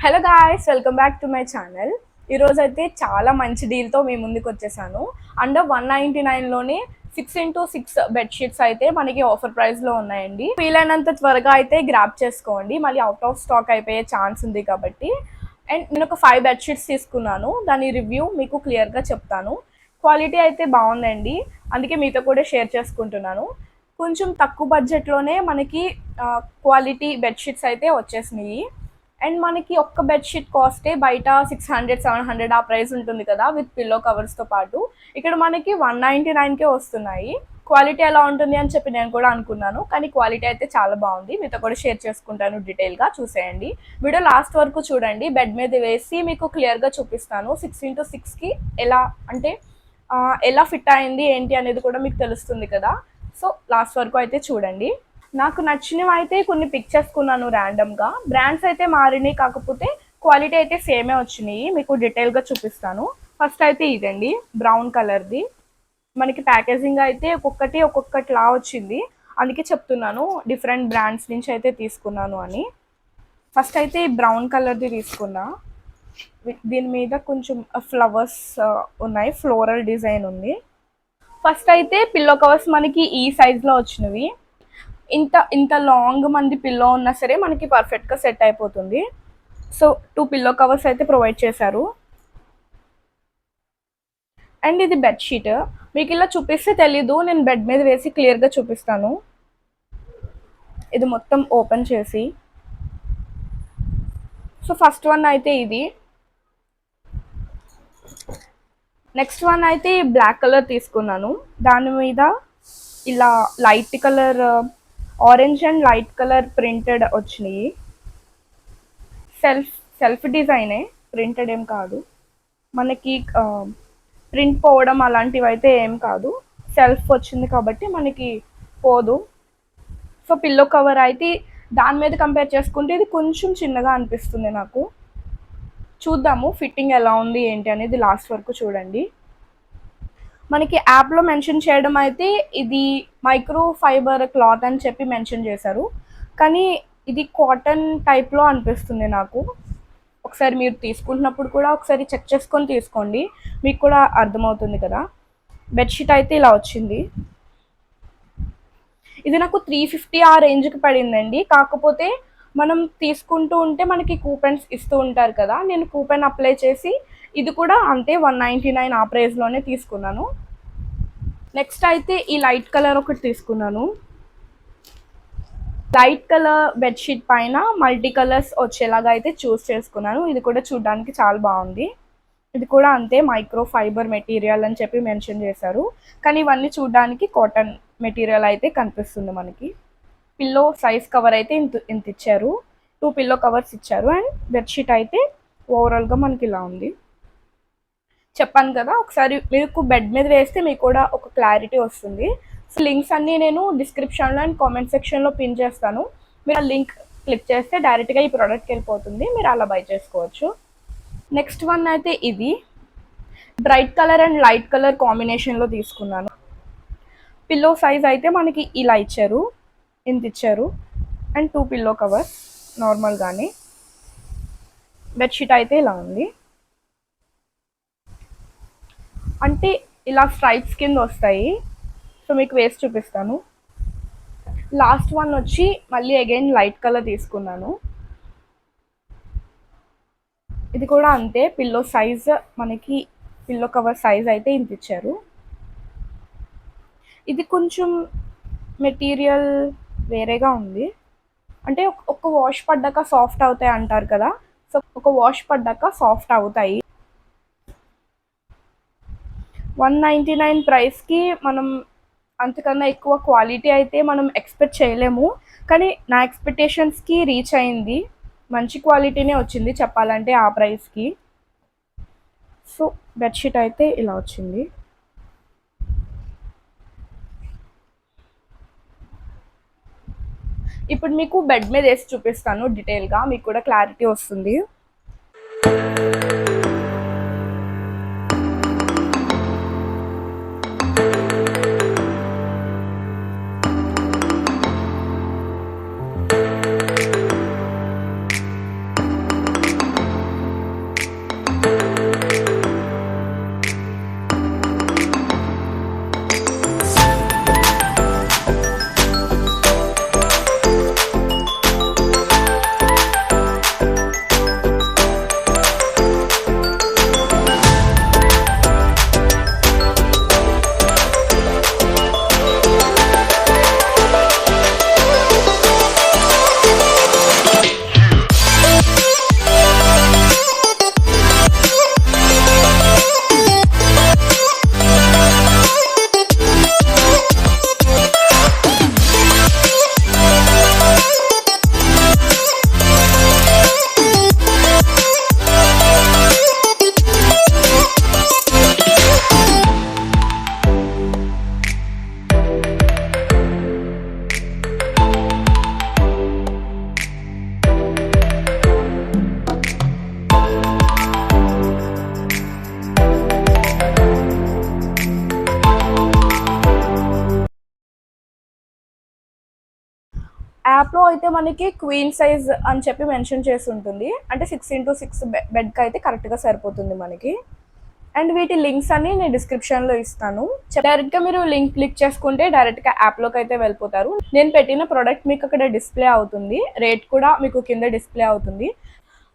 Hello guys, welcome back to my channel. ఈరోజు అయితే చాలా మంచి డీల్తో మీ ముందుకు వచ్చేసాను. అండర్ 199లోనే 6x6 బెడ్షీట్స్ అయితే మనకి ఆఫర్ ప్రైస్లో ఉన్నాయండి. వీలైనంత త్వరగా అయితే గ్రాప్ చేసుకోండి, మళ్ళీ అవుట్ ఆఫ్ స్టాక్ అయిపోయే ఛాన్స్ ఉంది కాబట్టి. అండ్ నేను ఒక 5 బెడ్షీట్స్ తీసుకున్నాను, దాని రివ్యూ మీకు క్లియర్గా చెప్తాను. క్వాలిటీ అయితే బాగుందండి, అందుకే మీతో కూడా షేర్ చేసుకుంటున్నాను. కొంచెం తక్కువ బడ్జెట్లోనే మనకి క్వాలిటీ బెడ్షీట్స్ అయితే వచ్చేసినాయి. అండ్ మనకి ఒక్క బెడ్షీట్ కాస్టే బయట 600-700 ఆ ప్రైస్ ఉంటుంది కదా, విత్ పిల్లో కవర్స్తో పాటు. ఇక్కడ మనకి 199కే వస్తున్నాయి. క్వాలిటీ ఎలా ఉంటుంది అని చెప్పి నేను కూడా అనుకున్నాను, కానీ క్వాలిటీ అయితే చాలా బాగుంది. మీతో కూడా షేర్ చేసుకుంటాను, డీటెయిల్గా చూసేయండి. వీడియో లాస్ట్ వరకు చూడండి, బెడ్ మీద వేసి మీకు క్లియర్గా చూపిస్తాను. 6x6కి ఎలా అంటే ఎలా ఫిట్ అయింది ఏంటి అనేది కూడా మీకు తెలుస్తుంది కదా. సో లాస్ట్ వరకు అయితే చూడండి. నాకు నచ్చినవి అయితే కొన్ని పిక్ చేసుకున్నాను ర్యాండమ్గా. బ్రాండ్స్ అయితే మారినాయి, కాకపోతే క్వాలిటీ అయితే సేమే వచ్చినాయి. మీకు డీటెయిల్గా చూపిస్తాను. ఫస్ట్ అయితే ఇదండి, బ్రౌన్ కలర్ది. మనకి ప్యాకేజింగ్ అయితే ఒక్కొక్కటిలా వచ్చింది, అందుకే చెప్తున్నాను డిఫరెంట్ బ్రాండ్స్ నుంచి అయితే తీసుకున్నాను అని. ఫస్ట్ అయితే ఈ బ్రౌన్ కలర్ది తీసుకున్నా. దీని మీద కొంచెం ఫ్లవర్స్ ఉన్నాయి, ఫ్లోరల్ డిజైన్ ఉంది. ఫస్ట్ అయితే పిల్లో కవర్స్ మనకి ఈ సైజ్లో వచ్చినవి. ఇంత లాంగ్ మంది పిల్లో ఉన్నా సరే మనకి పర్ఫెక్ట్గా సెట్ అయిపోతుంది. సో 2 పిల్లో కవర్స్ అయితే ప్రొవైడ్ చేశారు. అండ్ ఇది బెడ్షీట్. మీకు ఇలా చూపిస్తే తెలీదు, నేను బెడ్ మీద వేసి క్లియర్గా చూపిస్తాను. ఇది మొత్తం ఓపెన్ చేసి. సో ఫస్ట్ వన్ అయితే ఇది. నెక్స్ట్ వన్ అయితే బ్లాక్ కలర్ తీసుకున్నాను. దాని మీద ఇలా light colour, orange and light colour printed వచ్చినాయి. సెల్ఫ్ డిజైనే, ప్రింటెడ్ ఏం కాదు. మనకి ప్రింట్ పోవడం అలాంటివి అయితే ఏం కాదు, సెల్ఫ్ వచ్చింది కాబట్టి మనకి పోదు. సో పిల్లో కవర్ అయితే దాని మీద కంపేర్ చేసుకుంటే ఇది కొంచెం చిన్నగా అనిపిస్తుంది నాకు. చూద్దాము ఫిట్టింగ్ ఎలా ఉంది ఏంటి అనేది లాస్ట్ వరకు చూడండి. మనకి యాప్లో మెన్షన్ చేయడం అయితే ఇది మైక్రో ఫైబర్ క్లాత్ అని చెప్పి మెన్షన్ చేశారు, కానీ ఇది కాటన్ టైప్లో అనిపిస్తుంది నాకు. ఒకసారి మీరు తీసుకుంటున్నప్పుడు కూడా ఒకసారి చెక్ చేసుకొని తీసుకోండి, మీకు కూడా అర్థమవుతుంది కదా. బెడ్షీట్ అయితే ఇలా వచ్చింది. ఇది నాకు 350 ఆ రేంజ్కి పడిందండి. కాకపోతే మనం తీసుకుంటూ ఉంటే మనకి కూపెన్స్ ఇస్తూ ఉంటారు కదా, నేను కూపెన్ అప్లై చేసి ఇది కూడా అంతే 199 ఆ ప్రైస్లోనే తీసుకున్నాను. నెక్స్ట్ అయితే ఈ లైట్ కలర్ ఒకటి తీసుకున్నాను. లైట్ కలర్ బెడ్షీట్ పైన మల్టీ కలర్స్ వచ్చేలాగా అయితే చూస్ చేసుకున్నాను. ఇది కూడా చూడడానికి చాలా బాగుంది. ఇది కూడా అంతే మైక్రో ఫైబర్ మెటీరియల్ అని చెప్పి మెన్షన్ చేశారు, కానీ ఇవన్నీ చూడడానికి కాటన్ మెటీరియల్ అయితే కనిపిస్తుంది మనకి. పిల్లో సైజ్ కవర్ అయితే ఇంత ఇచ్చారు, 2 పిల్లో కవర్స్ ఇచ్చారు. అండ్ బెడ్షీట్ అయితే ఓవరాల్గా మనకి ఇలా ఉంది. చెప్పాను కదా, ఒకసారి మీకు బెడ్ మీద వేస్తే మీకు కూడా ఒక క్లారిటీ వస్తుంది. సో లింక్స్ అన్నీ నేను డిస్క్రిప్షన్లో అండ్ కామెంట్ సెక్షన్లో పిన్ చేస్తాను. మీరు ఆ లింక్ క్లిక్ చేస్తే డైరెక్ట్గా ఈ ప్రోడక్ట్కి వెళ్ళిపోతుంది, మీరు అలా బై చేసుకోవచ్చు. నెక్స్ట్ వన్ అయితే ఇది bright colour and light colour కాంబినేషన్లో తీసుకున్నాను. పిల్లో సైజ్ అయితే మనకి ఇలా ఇచ్చారు, ఇంత ఇచ్చారు. అండ్ 2 పిల్లో కవర్స్ నార్మల్గానే. బెడ్షీట్ అయితే ఇలా ఉంది, అంటే ఇలా స్ట్రైప్స్ కింద వస్తాయి. సో మీకు వేసి చూపిస్తాను. లాస్ట్ వన్ వచ్చి మళ్ళీ అగైన్ లైట్ కలర్ తీసుకున్నాను. ఇది కూడా అంతే, పిల్లో సైజ్ మనకి పిల్లో కవర్ సైజ్ అయితే ఇంత ఇచ్చారు. ఇది కొంచెం మెటీరియల్ వేరేగా ఉంది, అంటే ఒక వాష్ పడ్డాక సాఫ్ట్ అవుతాయి అంటారు కదా, సో ఒక వాష్ పడ్డాక సాఫ్ట్ అవుతాయి. 199 ప్రైస్కి మనం అంతకన్నా ఎక్కువ క్వాలిటీ అయితే మనం ఎక్స్పెక్ట్ చేయలేము, కానీ నా ఎక్స్పెక్టేషన్స్కి రీచ్ అయింది. మంచి క్వాలిటీనే వచ్చింది చెప్పాలంటే ఆ ప్రైస్కి. సో బెడ్షీట్ అయితే ఇలా వచ్చింది. ఇప్పుడు మీకు బెడ్ మీద వేసి చూపిస్తాను డీటెయిల్గా, మీకు కూడా క్లారిటీ వస్తుంది. యాప్లో అయితే మనకి క్వీన్ సైజ్ అని చెప్పి మెన్షన్ చేసి ఉంటుంది. అంటే 6x6 బెడ్కి అయితే కరెక్ట్గా సరిపోతుంది మనకి. అండ్ వీటి లింక్స్ అన్ని నేను డిస్క్రిప్షన్లో ఇస్తాను. డైరెక్ట్గా మీరు లింక్ క్లిక్ చేసుకుంటే డైరెక్ట్గా యాప్లోకి అయితే వెళ్ళిపోతారు. నేను పెట్టిన ప్రోడక్ట్ మీకు అక్కడ డిస్ప్లే అవుతుంది, రేట్ కూడా మీకు కింద డిస్ప్లే అవుతుంది.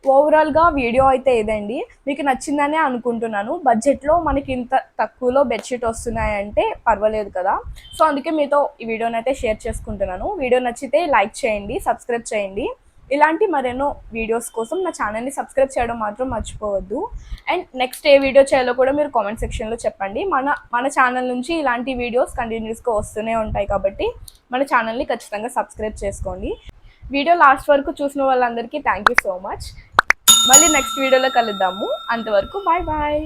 ఓవరాల్గా వీడియో అయితే ఇదండి, మీకు నచ్చిందనే అనుకుంటున్నాను. బడ్జెట్లో మనకి ఇంత తక్కువలో బెడ్షీట్ వస్తున్నాయంటే పర్వాలేదు కదా. సో అందుకే మీతో ఈ వీడియోని అయితే షేర్ చేసుకుంటున్నాను. వీడియో నచ్చితే లైక్ చేయండి, సబ్స్క్రైబ్ చేయండి. ఇలాంటి మరెన్నో వీడియోస్ కోసం నా ఛానల్ని సబ్స్క్రైబ్ చేయడం మాత్రం మర్చిపోవద్దు. అండ్ నెక్స్ట్ ఏ వీడియో చేయాలో కూడా మీరు కామెంట్ సెక్షన్లో చెప్పండి. మన ఛానల్ నుంచి ఇలాంటి వీడియోస్ కంటిన్యూస్గా వస్తూనే ఉంటాయి కాబట్టి మన ఛానల్ని ఖచ్చితంగా సబ్స్క్రైబ్ చేసుకోండి. వీడియో లాస్ట్ వరకు చూసిన వాళ్ళందరికీ థ్యాంక్ యూ సో మచ్. మళ్ళీ నెక్స్ట్ వీడియోలో కలుద్దాము. అంతవరకు బాయ్ బాయ్.